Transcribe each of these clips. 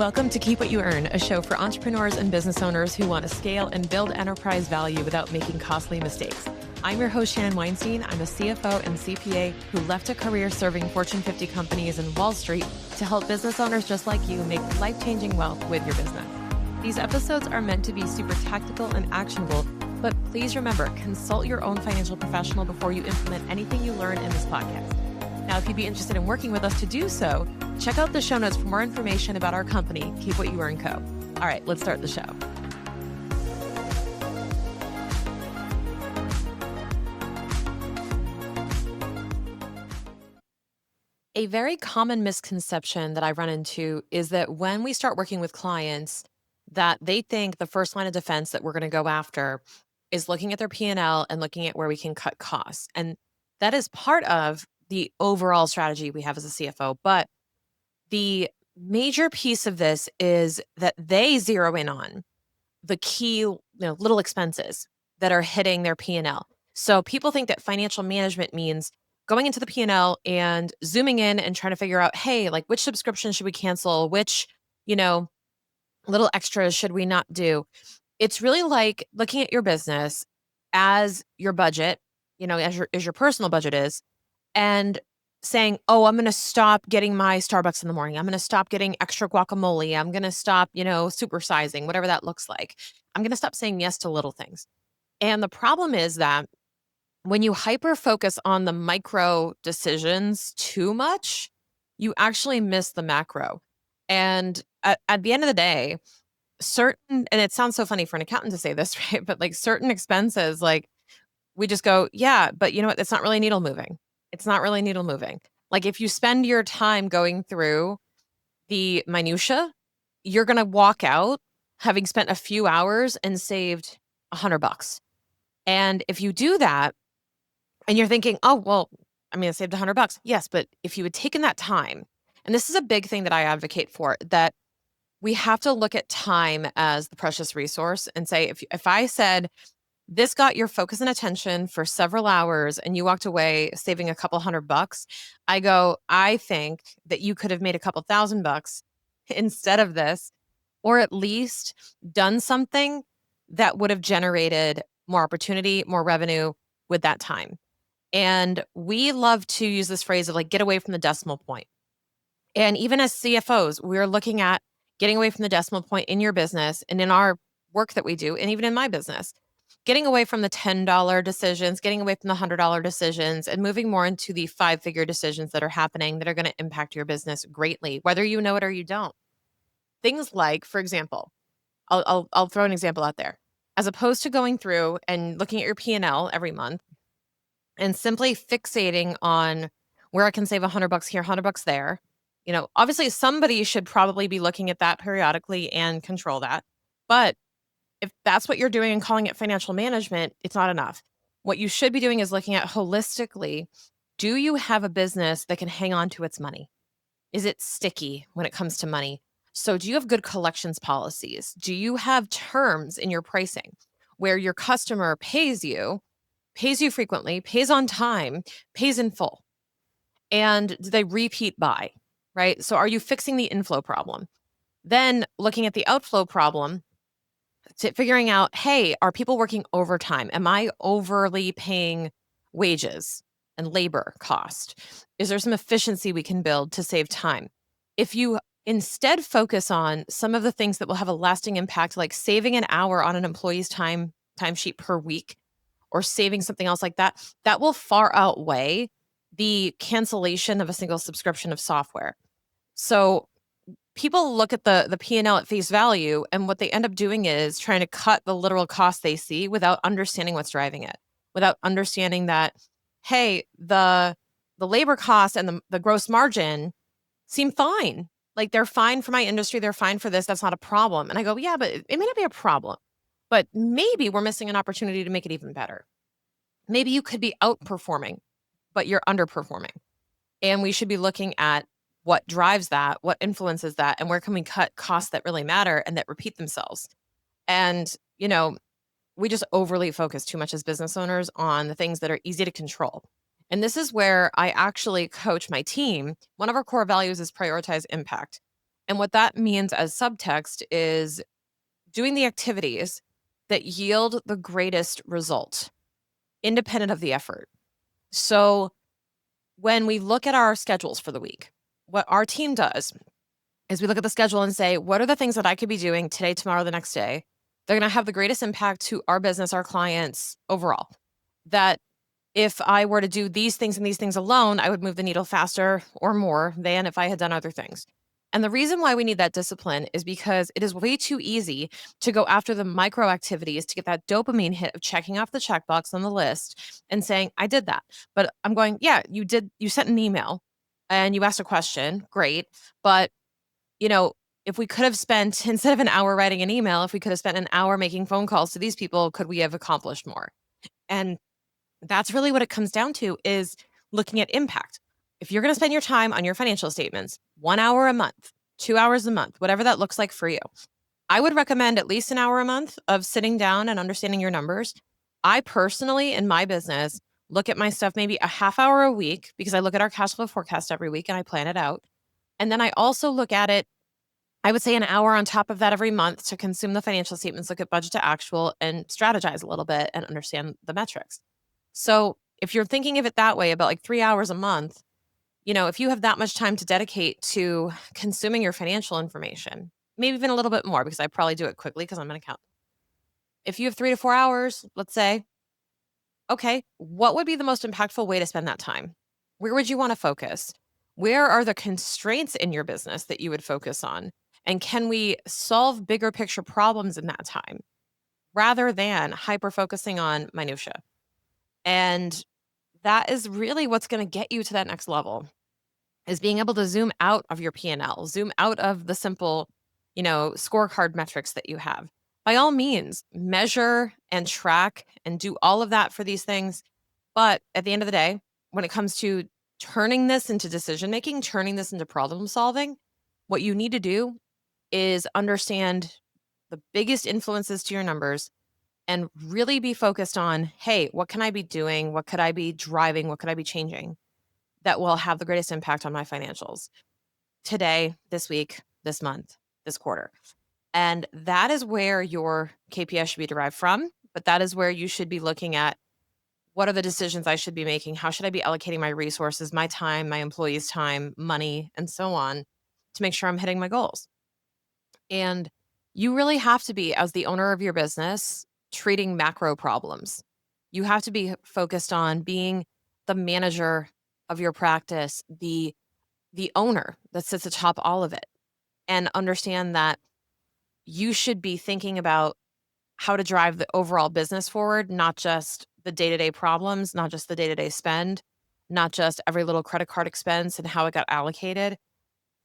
Welcome to Keep What You Earn, a show for entrepreneurs and business owners who want to scale and build enterprise value without making costly mistakes. I'm your host, Shannon. I'm a CFO and CPA who left a career serving Fortune 50 companies in Wall Street to help business owners just like you make life-changing wealth with your business. These episodes are meant to be super tactical and actionable, but please remember, consult your own financial professional before you implement anything you learn in this podcast. Now, if you'd be interested in working with us to do so, check out the show notes for more information about our company, Keep What You Earn Co. All right, let's start the show. A very common misconception that I run into is that when we start working with clients, that they think the first line of defense that we're going to go after is looking at their P&L and looking at where we can cut costs. And that is part of the overall strategy we have as a CFO. But the major piece of this is that they zero in on the key, little expenses that are hitting their P&L. So people think that financial management means going into the P&L and zooming in and trying to figure out, hey, like which subscription should we cancel? Which, little extras should we not do? It's really like looking at your business as your budget, as your personal budget is, and saying, oh, I'm going to stop getting my Starbucks in the morning. I'm going to stop getting extra guacamole. I'm going to stop, supersizing, whatever that looks like. I'm going to stop saying yes to little things. And the problem is that when you hyper focus on the micro decisions too much, you actually miss the macro. And at the end of the day, and it sounds so funny for an accountant to say this, right? But like certain expenses, like we just go, yeah, but you know what? It's not really needle moving. It's not really needle moving. Like if you spend your time going through the minutia, you're going to walk out having spent a few hours and saved $100. And if you do that and you're thinking, oh, well, I saved $100. Yes. But if you had taken that time, and this is a big thing that I advocate for, that we have to look at time as the precious resource and say, if I said, this got your focus and attention for several hours and you walked away saving a couple $100, I think that you could have made a couple $1,000 instead of this, or at least done something that would have generated more opportunity, more revenue with that time. And we love to use this phrase of like, get away from the decimal point. And even as CFOs, we're looking at getting away from the decimal point in your business and in our work that we do, and even in my business. Getting away from the $10 decisions, getting away from the $100 decisions, and moving more into the 5-figure decisions that are happening that are going to impact your business greatly, whether you know it or you don't. Things like, for example, I'll throw an example out there. As opposed to going through and looking at your P&L every month and simply fixating on where I can save $100 here, $100 there. Obviously somebody should probably be looking at that periodically and control that. But if that's what you're doing and calling it financial management, it's not enough. What you should be doing is looking at holistically, do you have a business that can hang on to its money? Is it sticky when it comes to money? So do you have good collections policies? Do you have terms in your pricing where your customer pays you frequently, pays on time, pays in full? And do they repeat buy, right? So are you fixing the inflow problem? Then looking at the outflow problem, to figuring out, hey, are people working overtime? Am I overly paying wages and labor cost? Is there some efficiency we can build to save time? If you instead focus on some of the things that will have a lasting impact, like saving an hour on an employee's timesheet per week, or saving something else like that, that will far outweigh the cancellation of a single subscription of software. So people look at the P&L at face value, and what they end up doing is trying to cut the literal cost they see without understanding what's driving it, without understanding that, hey, the labor costs and the gross margin seem fine. Like they're fine for my industry. They're fine for this. That's not a problem. And I go, yeah, but it may not be a problem, but maybe we're missing an opportunity to make it even better. Maybe you could be outperforming, but you're underperforming. And we should be looking at what drives that, what influences that, and where can we cut costs that really matter and that repeat themselves. And, we just overly focus too much as business owners on the things that are easy to control. And this is where I actually coach my team. One of our core values is prioritize impact. And what that means as subtext is doing the activities that yield the greatest result, independent of the effort. So when we look at our schedules for the week, what our team does is we look at the schedule and say, what are the things that I could be doing today, tomorrow, the next day? They're going to have the greatest impact to our business, our clients overall. That if I were to do these things and these things alone, I would move the needle faster or more than if I had done other things. And the reason why we need that discipline is because it is way too easy to go after the micro activities to get that dopamine hit of checking off the checkbox on the list and saying, I did that. But I'm going, yeah, you did. You sent an email and you asked a question. Great. But, you know, if we could have spent, instead of an hour writing an email, if we could have spent an hour making phone calls to these people, could we have accomplished more? And that's really what it comes down to is looking at impact. If you're going to spend your time on your financial statements, 1 hour a month, 2 hours a month, whatever that looks like for you, I would recommend at least an hour a month of sitting down and understanding your numbers. I personally, in my business, look at my stuff maybe a half hour a week because I look at our cash flow forecast every week and I plan it out. And then I also look at it, I would say an hour on top of that every month to consume the financial statements, look at budget to actual, and strategize a little bit and understand the metrics. So if you're thinking of it that way, about like 3 hours a month, if you have that much time to dedicate to consuming your financial information, maybe even a little bit more because I probably do it quickly because I'm an accountant. If you have 3 to 4 hours, let's say, okay, what would be the most impactful way to spend that time? Where would you want to focus? Where are the constraints in your business that you would focus on? And can we solve bigger picture problems in that time rather than hyper focusing on minutia? And that is really what's going to get you to that next level is being able to zoom out of your P&L, zoom out of the simple, scorecard metrics that you have. By all means, measure and track and do all of that for these things. But at the end of the day, when it comes to turning this into decision making, turning this into problem solving, what you need to do is understand the biggest influences to your numbers and really be focused on, hey, what can I be doing? What could I be driving? What could I be changing that will have the greatest impact on my financials today, this week, this month, this quarter? And that is where your KPI should be derived from. But that is where you should be looking at what are the decisions I should be making? How should I be allocating my resources, my time, my employees' time, money, and so on to make sure I'm hitting my goals? And you really have to be, as the owner of your business, treating macro problems. You have to be focused on being the manager of your practice, the owner that sits atop all of it, and understand that you should be thinking about how to drive the overall business forward, not just the day-to-day problems, not just the day-to-day spend, not just every little credit card expense and how it got allocated.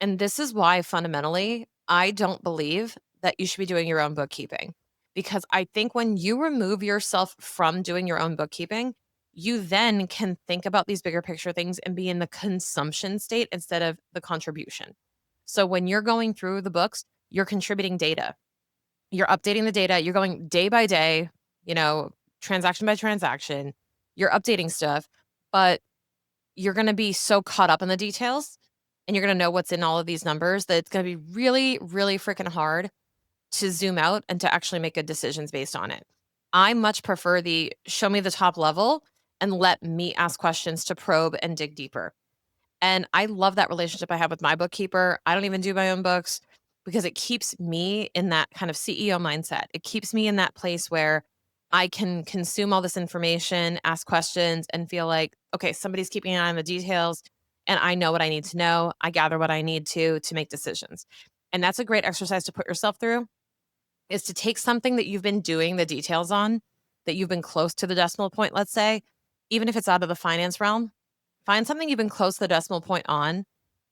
And this is why fundamentally, I don't believe that you should be doing your own bookkeeping. Because I think when you remove yourself from doing your own bookkeeping, you then can think about these bigger picture things and be in the consumption state instead of the contribution. So when you're going through the books, you're contributing data, you're updating the data, you're going day by day, you know, transaction by transaction, you're updating stuff, but you're going to be so caught up in the details and you're going to know what's in all of these numbers that it's going to be really, really freaking hard to zoom out and to actually make good decisions based on it. I much prefer the show me the top level and let me ask questions to probe and dig deeper. And I love that relationship I have with my bookkeeper. I don't even do my own books because it keeps me in that kind of CEO mindset. It keeps me in that place where I can consume all this information, ask questions, and feel like, okay, somebody's keeping an eye on the details and I know what I need to know. I gather what I need to make decisions. And that's a great exercise to put yourself through is to take something that you've been doing the details on, that you've been close to the decimal point, let's say, even if it's out of the finance realm, find something you've been close to the decimal point on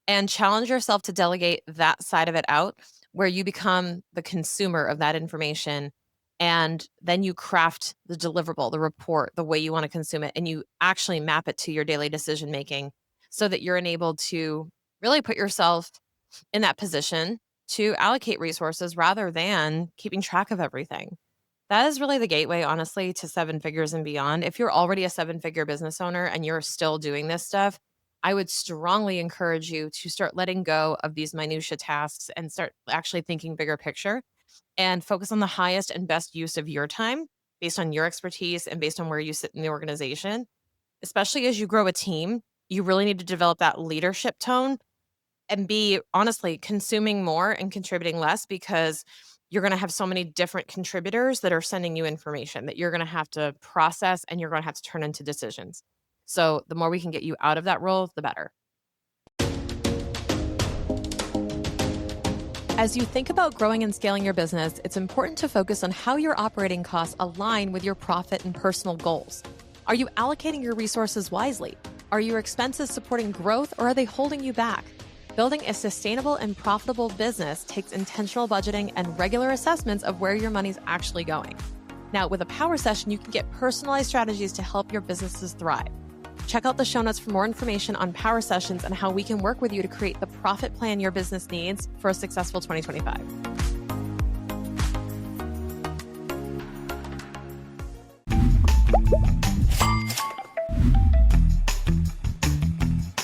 and challenge yourself to delegate that side of it out where you become the consumer of that information. And then you craft the deliverable, the report, the way you want to consume it, and you actually map it to your daily decision making so that you're enabled to really put yourself in that position to allocate resources rather than keeping track of everything. That is really the gateway, honestly, to seven figures and beyond. If you're already a seven-figure business owner and you're still doing this stuff, I would strongly encourage you to start letting go of these minutia tasks and start actually thinking bigger picture and focus on the highest and best use of your time based on your expertise and based on where you sit in the organization. Especially as you grow a team, you really need to develop that leadership tone and be honestly consuming more and contributing less because you're going to have so many different contributors that are sending you information that you're going to have to process and you're going to have to turn into decisions. So the more we can get you out of that role, the better. As you think about growing and scaling your business, it's important to focus on how your operating costs align with your profit and personal goals. Are you allocating your resources wisely? Are your expenses supporting growth or are they holding you back? Building a sustainable and profitable business takes intentional budgeting and regular assessments of where your money's actually going. Now, with a power session, you can get personalized strategies to help your businesses thrive. Check out the show notes for more information on power sessions and how we can work with you to create the profit plan your business needs for a successful 2025.